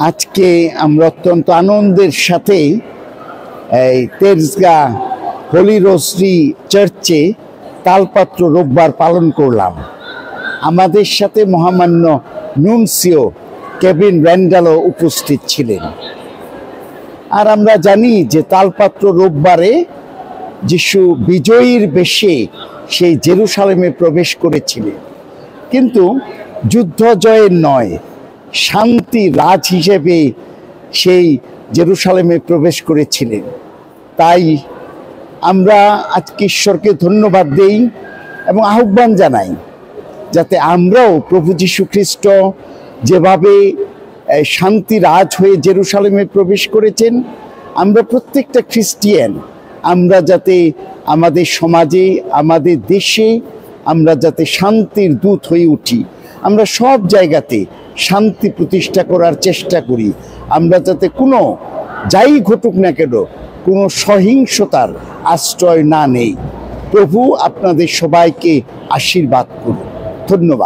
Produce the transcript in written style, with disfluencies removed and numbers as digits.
আজকে আমরা অত্যন্ত আনন্দের সাথে এই তেজগাঁ হোলি রোজরি চার্চে তালপাত্র রোববার পালন করলাম। আমাদের সাথে মহামান্য নুনসিও কেভিন র্যান্ডালও উপস্থিত ছিলেন। আর আমরা জানি যে তালপাত্র রোববারে যিশু বিজয়ীর বেশে সেই জেরুসালেমে প্রবেশ করেছিলেন, কিন্তু যুদ্ধ জয়ের নয়, শান্তি রাজ হিসেবে সেই জেরুসালেমে প্রবেশ করেছিলেন। তাই আমরা আজকে ঈশ্বরকে ধন্যবাদ দেই এবং আহ্বান জানাই যাতে আমরাও প্রভু যীশু খ্রিস্ট যেভাবে শান্তি রাজ হয়ে জেরুসালেমে প্রবেশ করেছেন, আমরা প্রত্যেকটা খ্রিস্টিয়ান আমরা যাতে আমাদের সমাজে, আমাদের দেশে আমরা যাতে শান্তির দূত হয়ে উঠি, আমরা সব জায়গাতে শান্তি প্রতিষ্ঠা করার চেষ্টা করি। আমরা যাতে কোনো যাই ঘটুক না কেন কোনো সহিংসতার আশ্রয় না নেই। প্রভু আপনাদের সবাইকে আশীর্বাদ করুন। ধন্যবাদ।